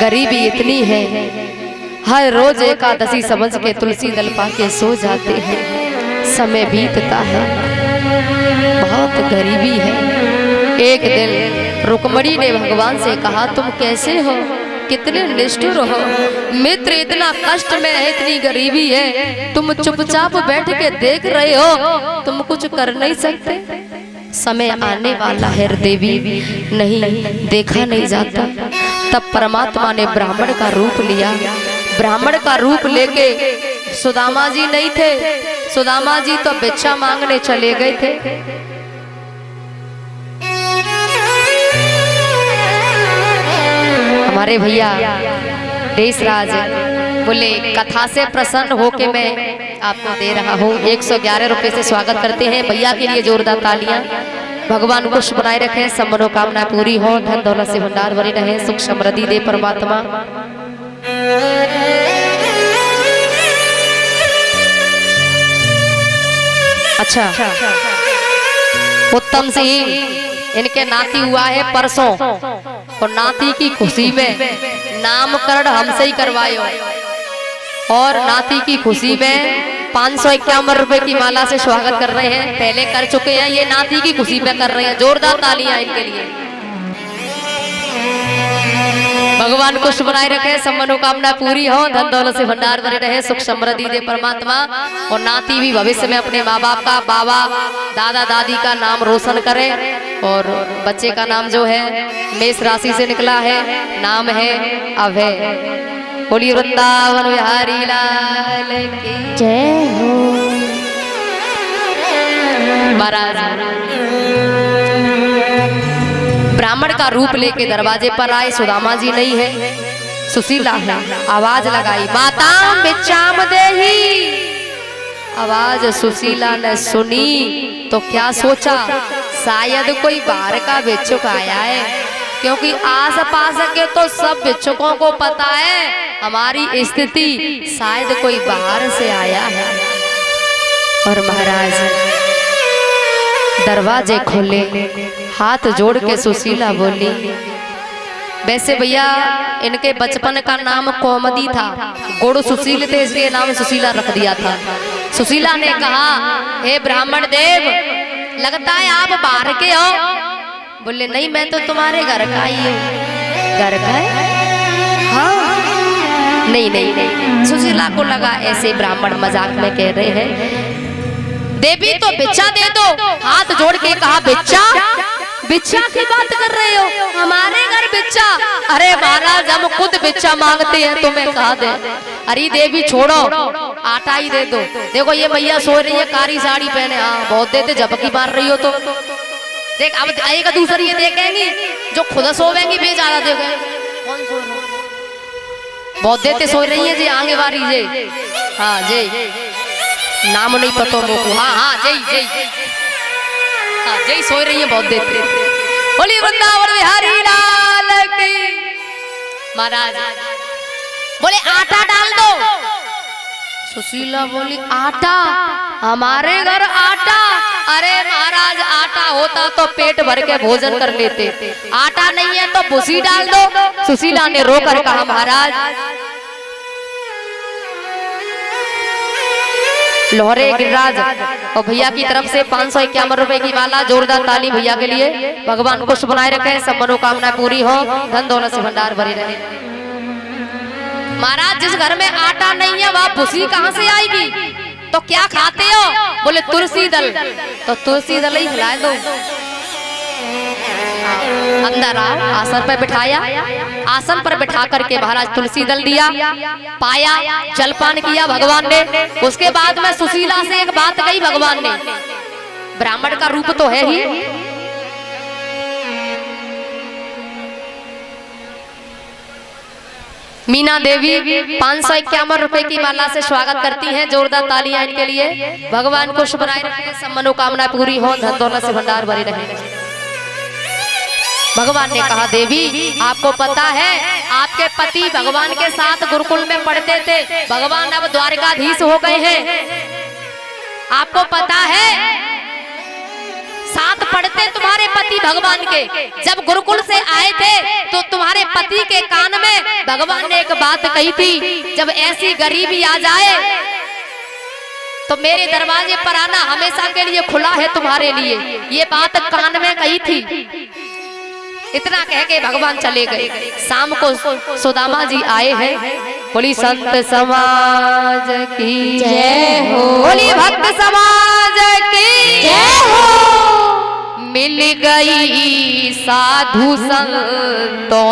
गरीबी इतनी है, हर रोज एकादशी समझ के तुलसी दल पाके सो जाते हैं, समय बीतता है, बहुत गरीबी है। एक दिन रुक्मणी ने भगवान से कहा, तुम कैसे हो, कितने निष्ठुर हो, मित्र इतना कष्ट में है, इतनी गरीबी है, तुम चुपचाप बैठ के देख रहे हो, तुम कुछ कर नहीं सकते। समय आने वाला है देवी, नहीं देखा नहीं जाता। तब परमात्मा ने ब्राह्मण का रूप लिया। ब्राह्मण का रूप लेके सुदामा जी नहीं थे, सुदामा जी तो भिक्षा मांगने चले गए थे। हमारे भैया देशराज बोले, कथा से प्रसन्न होके मैं आपको दे रहा हूँ 111 रुपए से स्वागत करते हैं। भैया के लिए जोरदार तालियां। भगवान खुश बनाए रखे, सब मनोकामना पूरी हो, धन दौलत से भंडार भरे रहे, सुख समृद्धि दे परमात्मा। अच्छा, उत्तम सिंह इनके नाती हुआ है परसों, और नाती की खुशी में नामकरण हमसे ही करवायो, और नाती की खुशी में 551 रुपए की माला से स्वागत कर रहे हैं। पहले कर चुके हैं, ये नाती की खुशी में कर रहे हैं। जोरदार तालियां इनके लिए। भगवान खुश बनाए रखे, सब मनोकामना पूरी हो, धन दौलत से भंडार भरे रहे, सुख समृद्धि दे परमात्मा। और नाती भी भविष्य में अपने माँ बाप का, बाबा दादा दादी का नाम रोशन करे। और बच्चे का नाम जो है मेष राशि से निकला है, नाम है अभय। बोलिए वृंदावन बिहारी लाल की जय हो। महाराज ब्राह्मण का रूप लेके दरवाजे पर आए। सुदामा जी नहीं है, सुशीला है। आवाज लगाई, माता भिक्षाम देहि। आवाज सुशीला ने सुनी तो क्या सोचा, शायद कोई बाहर का भिक्षुक आया है, क्योंकि आस पास के तो सब भिक्षुकों को पता है हमारी स्थिति, शायद कोई बाहर से आया है। और महाराज दरवाजे खोले, हाथ जोड़ के सुशीला बोली, वैसे भैया इनके बचपन का नाम कोमदी था, गुड़ सुशील थे इसलिए नाम सुशीला रख दिया था। सुशीला ने कहा, हे ब्राह्मण देव, लगता है आप बाहर के हो। बोले नहीं, मैं तो तुम्हारे घर का ही हूँ। घर का है? हाँ। नहीं नहीं नहीं। सुशीला को लगा ऐसे ब्राह्मण मजाक में कह रहे हैं। देवी तो भिक्षा दे दो। हाथ जोड़ के कहा, भिक्षा? भिक्षा की बात कर रहे हो? हमारे घर भिक्षा? अरे महाराज, हम खुद भिक्षा मांगते हैं, तुम्हें कहा दे। अरे देवी छोड़ो, आटा ही दे दो। देखो ये मैया सो रही है, कारी साड़ी पहने, हाँ बहुत देते, झपकी मार रही हो तो देख। अब आएगा दूसरी ये देखेंगी, जो खुद सोवेंगी बेचारा देखो कौन सो रहा, बहुत देते सो रही है जी आगे वारी जे। हाँ जय, नाम नहीं पता मोको। हाँ हाँ जय जय, हाँ जय सो रही है बहुत देते। बोली वृंदावन बिहारी लाल की। महाराज बोले आटा डाल दो। सुशीला बोली, आटा? हमारे घर आटा? अरे महाराज, आटा होता तो पेट भर के भोजन कर लेते, आटा नहीं है तो भूसी डाल दो। सुशीला ने रोकर कहा, महाराज लोहरे गिरिराज और भैया की तरफ से 551 रुपए की माला। जोरदार ताली भैया के लिए। भगवान खुश बनाए रखे, सब मनोकामना पूरी हो, धन दौलत से भंडार भरे रहे। महाराज जिस घर में आटा नहीं है वहाँ भूसी कहाँ से आएगी? तो क्या खाते हो? बोले तुलसी दल। तो तुलसी दल ही खिलाए दो। अंदर आओ, आसन पर बिठाया। आसन पर बिठा करके महाराज तुलसी दल दिया, पाया, जलपान किया भगवान ने। उसके बाद में सुशीला से एक बात कही भगवान ने, ब्राह्मण का रूप तो है ही, मीना देवी 551 रुपए की माला से स्वागत करती हैं। जोरदार तालियां इनके लिए। भगवान खुश बनाए रखे, सब मनोकामना पूरी हो, धन दौलत से भंडार भरे रहे। भगवान ने कहा, देवी आपको पता है आपके पति भगवान के साथ गुरुकुल में पढ़ते थे, भगवान अब द्वारकाधीश हो गए हैं। आपको पता है साथ पढ़ते तुम्हारे पति भगवान के। जब गुरुकुल से आए थे तो तुम्हारे पति के कान में भगवान ने एक बात कही थी, जब ऐसी गरीबी आ जाए तो मेरे दरवाजे पर आना, हमेशा के लिए खुला है तुम्हारे लिए। ये बात कान में कही थी। इतना कह के भगवान चले गए। शाम को सुदामा जी आए हैं। बोली संत समाज की जय हो, बोली भक्त समाज की जय हो। मिल गई साधु संतों